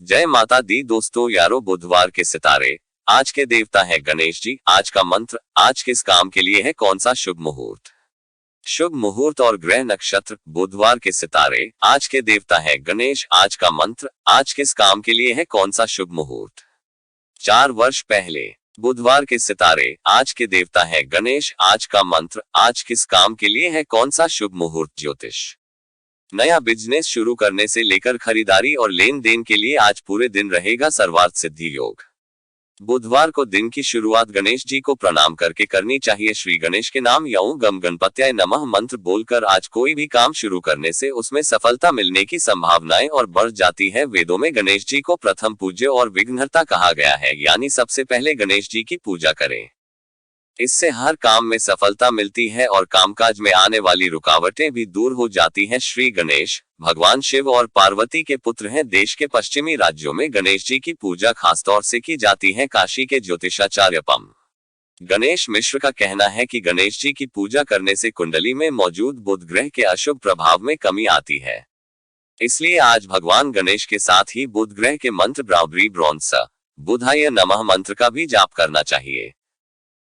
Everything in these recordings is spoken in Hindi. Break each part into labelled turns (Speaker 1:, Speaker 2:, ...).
Speaker 1: जय माता दी दोस्तों यारो, बुधवार के सितारे। आज के देवता है गणेश जी। आज का मंत्र, आज किस काम के लिए है कौन सा शुभ मुहूर्त। शुभ मुहूर्त और ग्रह नक्षत्र। बुधवार के सितारे। आज के देवता है गणेश। आज का मंत्र, आज किस काम के लिए है कौन सा शुभ मुहूर्त। 4 वर्ष पहले। बुधवार के सितारे। आज के देवता है गणेश। आज का मंत्र, आज किस काम के लिए है कौन सा शुभ मुहूर्त। ज्योतिष। नया बिजनेस शुरू करने से लेकर खरीदारी और लेन देन के लिए आज पूरे दिन रहेगा सर्वार्थ सिद्धि योग। बुधवार को दिन की शुरुआत गणेश जी को प्रणाम करके करनी चाहिए। श्री गणेश के नाम या गम गणपत्याय नमः मंत्र बोलकर आज कोई भी काम शुरू करने से उसमें सफलता मिलने की संभावनाएं और बढ़ जाती है। वेदों में गणेश जी को प्रथम पूज्य और विघ्नहर्ता कहा गया है, यानी सबसे पहले गणेश जी की पूजा करें। इससे हर काम में सफलता मिलती है और कामकाज में आने वाली रुकावटें भी दूर हो जाती हैं। श्री गणेश भगवान शिव और पार्वती के पुत्र हैं। देश के पश्चिमी राज्यों में गणेश जी की पूजा खासतौर से की जाती है। काशी के ज्योतिषाचार्य पम गणेश मिश्र का कहना है कि गणेश जी की पूजा करने से कुंडली में मौजूद बुध ग्रह के अशुभ प्रभाव में कमी आती है। इसलिए आज भगवान गणेश के साथ ही बुध ग्रह के मंत्र ब्राह्मी ब्रॉन्स बुधाय नमः मंत्र का भी जाप करना चाहिए।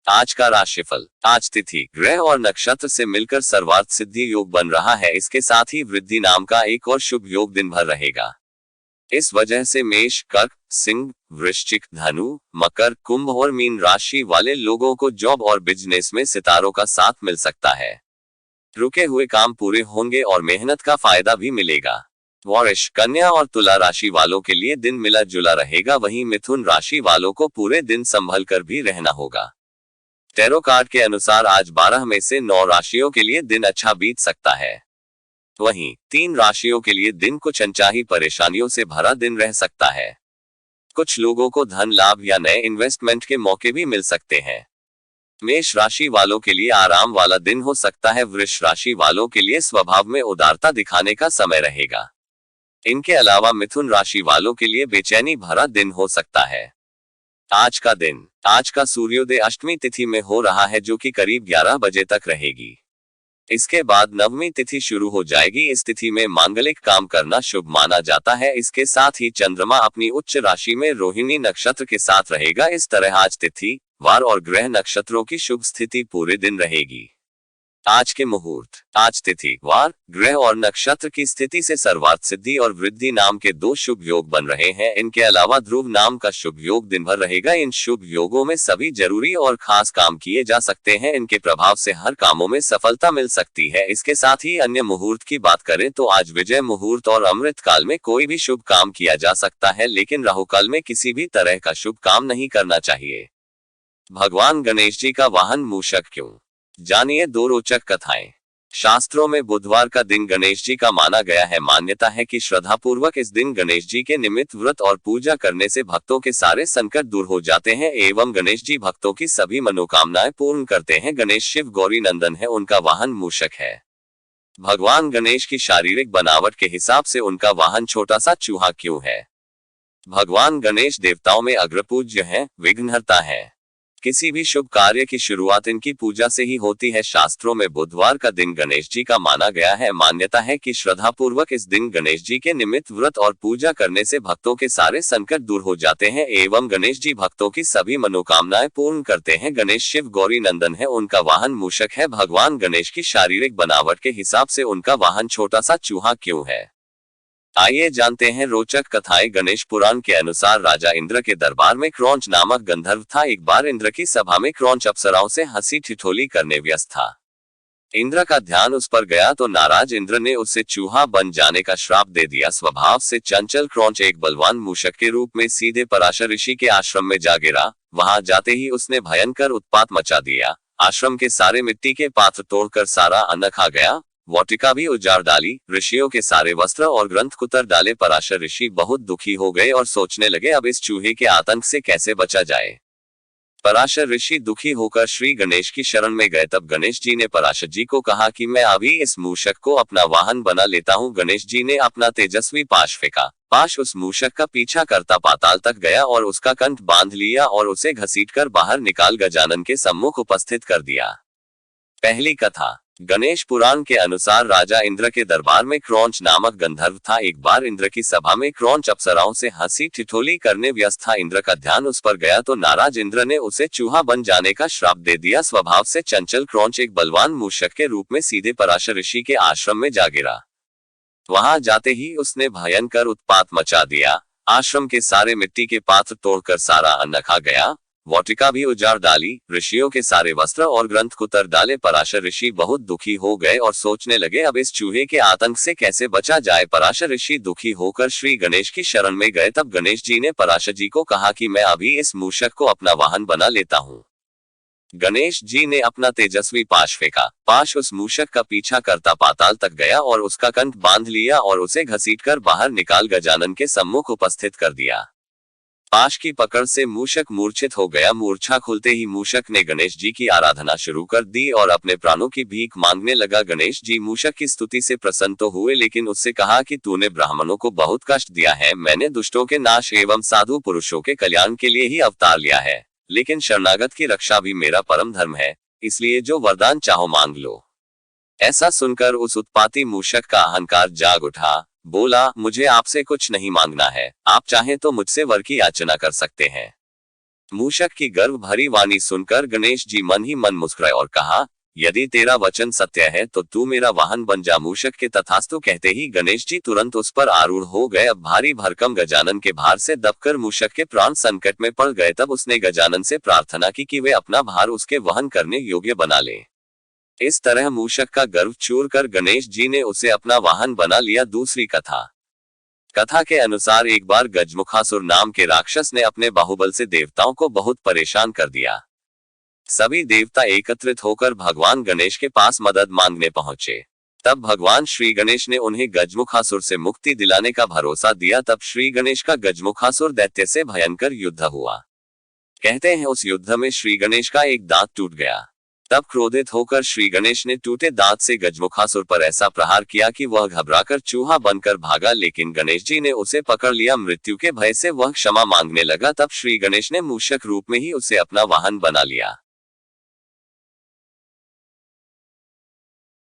Speaker 1: आज का राशिफल। आज तिथि, ग्रह और नक्षत्र से मिलकर सर्वार्थ सिद्धि योग बन रहा है। इसके साथ ही वृद्धि नाम का एक और शुभ योग दिन भर रहेगा। इस वजह से मेष, कर्क, सिंह, वृश्चिक, धनु, मकर, कुंभ और मीन राशि वाले लोगों को जॉब और बिजनेस में सितारों का साथ मिल सकता है। रुके हुए काम पूरे होंगे और मेहनत का फायदा भी मिलेगा। वृष, कन्या और तुला राशि वालों के लिए दिन मिला जुला रहेगा। वहीं मिथुन राशि वालों को पूरे दिन संभल कर भी रहना होगा। टैरो कार्ड के अनुसार आज 12 में से 9 राशियों के लिए दिन अच्छा बीत सकता है। वहीं 3 राशियों के लिए दिन कुछ अनचाही परेशानियों से भरा दिन रह सकता है। कुछ लोगों को धन लाभ या नए इन्वेस्टमेंट के मौके भी मिल सकते हैं। मेष राशि वालों के लिए आराम वाला दिन हो सकता है। वृष राशि वालों के लिए स्वभाव में उदारता दिखाने का समय रहेगा। इनके अलावा मिथुन राशि वालों के लिए बेचैनी भरा दिन हो सकता है। आज का दिन। आज का सूर्योदय अष्टमी तिथि में हो रहा है, जो कि करीब 11 बजे तक रहेगी। इसके बाद नवमी तिथि शुरू हो जाएगी। इस तिथि में मांगलिक काम करना शुभ माना जाता है। इसके साथ ही चंद्रमा अपनी उच्च राशि में रोहिणी नक्षत्र के साथ रहेगा। इस तरह आज तिथि, वार और ग्रह नक्षत्रों की शुभ स्थिति पूरे दिन रहेगी। आज के मुहूर्त। आज तिथि, वार, ग्रह और नक्षत्र की स्थिति से सर्वार्थ सिद्धि और वृद्धि नाम के 2 शुभ योग बन रहे हैं। इनके अलावा ध्रुव नाम का शुभ योग दिन भर रहेगा। इन शुभ योगों में सभी जरूरी और खास काम किए जा सकते हैं। इनके प्रभाव से हर कामों में सफलता मिल सकती है। इसके साथ ही अन्य मुहूर्त की बात करें तो आज विजय मुहूर्त और अमृत काल में कोई भी शुभ काम किया जा सकता है, लेकिन राहुकाल में किसी भी तरह का शुभ काम नहीं करना चाहिए। भगवान गणेश जी का वाहन मूषक क्यों, जानिए 2 रोचक कथाएं। शास्त्रों में बुधवार का दिन गणेश जी का माना गया है। मान्यता है कि श्रद्धापूर्वक इस दिन गणेश जी के निमित्त व्रत और पूजा करने से भक्तों के सारे संकट दूर हो जाते हैं एवं गणेश जी भक्तों की सभी मनोकामनाएं पूर्ण करते हैं। गणेश शिव गौरी नंदन है, उनका वाहन मूषक है। भगवान गणेश की शारीरिक बनावट के हिसाब से उनका वाहन छोटा सा चूहा क्यों है। भगवान गणेश देवताओं में अग्रपूज्य हैं, विघ्नहर्ता है। किसी भी शुभ कार्य की शुरुआत इनकी पूजा से ही होती है। शास्त्रों में बुधवार का दिन गणेश जी का माना गया है। मान्यता है कि श्रद्धापूर्वक इस दिन गणेश जी के निमित्त व्रत और पूजा करने से भक्तों के सारे संकट दूर हो जाते हैं एवं गणेश जी भक्तों की सभी मनोकामनाएं पूर्ण करते हैं। गणेश शिव गौरी नंदन है, उनका वाहन मूषक है। भगवान गणेश की शारीरिक बनावट के हिसाब से उनका वाहन छोटा सा चूहा क्यों है, आइए जानते हैं रोचक कथाएं। गणेश पुराण के अनुसार राजा इंद्र के दरबार में क्रौंच नामक गंधर्व था। एक बार इंद्र की सभा में क्रौंच अप्सराओं से हंसी ठिठोली करने व्यस्त था। इंद्र का ध्यान उस पर गया तो नाराज इंद्र ने उसे चूहा बन जाने का श्राप दे दिया। स्वभाव से चंचल क्रौंच एक बलवान मूषक के रूप में सीधे पराशर ऋषि के आश्रम में जा गिरा। वहां जाते ही उसने भयंकर उत्पात मचा दिया। आश्रम के सारे मिट्टी के पात्र तोड़कर सारा अन्न खा गया, वाटिका भी उजाड़ डाली, ऋषियों के सारे वस्त्र और ग्रंथ कुतर डाले। पराशर ऋषि बहुत दुखी हो गए और सोचने लगे अब इस चूहे के आतंक से कैसे बचा जाए। पराशर ऋषि दुखी होकर श्री गणेश की शरण में गए। तब गणेश जी ने पराशर जी को कहा कि मैं अभी इस मूषक को अपना वाहन बना लेता हूँ। गणेश जी ने अपना तेजस्वी पाश फेंका। पाश उस मूषक का पीछा करता पाताल तक गया और उसका कंठ बांध लिया और उसे घसीटकर बाहर निकाल गजानन के सम्मुख उपस्थित कर दिया। पहली कथा। गणेश पुराण के अनुसार राजा इंद्र के दरबार में क्रौंच नामक गंधर्व था। एक बार इंद्र की सभा में क्रौंच अप्सराओं से हंसी ठिठोली करने व्यस्त था। इंद्र का ध्यान उस पर गया तो नाराज इंद्र ने उसे चूहा बन जाने का श्राप दे दिया। स्वभाव से चंचल क्रौंच एक बलवान मूषक के रूप में सीधे पराशर ऋषि के आश्रम में जा गिरा। वहां जाते ही उसने भयंकर उत्पात मचा दिया। आश्रम के सारे मिट्टी के पात्र तोड़कर सारा अन्न खा गया, वाटिका भी उजाड़ डाली, ऋषियों के सारे वस्त्र और ग्रंथ कुतर डाले। पराशर ऋषि बहुत दुखी हो गए और सोचने लगे अब इस चूहे के आतंक से कैसे बचा जाए। पराशर ऋषि दुखी होकर श्री गणेश की शरण में गए। तब गणेश जी ने पराशर जी को कहा कि मैं अभी इस मूषक को अपना वाहन बना लेता हूँ। गणेश जी ने अपना तेजस्वी पाश फेंका। पाश उस मूषक का पीछा करता पाताल तक गया और उसका कंठ बांध लिया और उसे घसीटकर बाहर निकाल गजानन के सम्मुख उपस्थित कर दिया। पाश की पकड़ से मूषक मूर्छित हो गया। मूर्छा खुलते ही मूषक ने गणेश जी की आराधना शुरू कर दी और अपने प्राणों की भीख मांगने लगा। गणेश जी मूषक की स्तुति से प्रसन्न तो हुए, लेकिन उससे कहा कि तूने ब्राह्मणों को बहुत कष्ट दिया है। मैंने दुष्टों के नाश एवं साधु पुरुषों के कल्याण के लिए ही अवतार लिया है, लेकिन शरणागत की रक्षा भी मेरा परम धर्म है, इसलिए जो वरदान चाहो मांग लो। ऐसा सुनकर उस उत्पाती मूषक का अहंकार जाग उठा। बोला, मुझे आपसे कुछ नहीं मांगना है, आप चाहें तो मुझसे वर की याचना कर सकते हैं। मूषक की गर्व भरी वाणी सुनकर गणेश जी मन ही मन मुस्कुराए और कहा, यदि तेरा वचन सत्य है तो तू मेरा वाहन बन जा। मूषक के तथास्तु कहते ही गणेश जी तुरंत उस पर आरूढ़ हो गए। अब भारी भरकम गजानन के भार से दबकर मूषक के प्राण संकट में पड़ गए। तब उसने गजानन से प्रार्थना की कि वे अपना भार उसके वहन करने योग्य बना ले। इस तरह मूषक का गर्व चूर कर गणेश जी ने उसे अपना वाहन बना लिया। दूसरी कथा के अनुसार एक बार गजमुखासुर नाम के राक्षस ने अपने बाहुबल से देवताओं को बहुत परेशान कर दिया। सभी देवता एकत्रित होकर भगवान गणेश के पास मदद मांगने पहुंचे। तब भगवान श्री गणेश ने उन्हें गजमुखासुर से मुक्ति दिलाने का भरोसा दिया। तब श्री गणेश का गजमुखासुर दैत्य से भयंकर युद्ध हुआ। कहते हैं उस युद्ध में श्री गणेश का एक दांत टूट गया। तब क्रोधित होकर श्री गणेश ने टूटे दांत से गजमुखासुर पर ऐसा प्रहार किया कि वह घबराकर चूहा बनकर भागा, लेकिन गणेश जी ने उसे पकड़ लिया। मृत्यु के भय से वह क्षमा मांगने लगा। तब श्री गणेश ने मूषक रूप में ही उसे अपना वाहन बना लिया।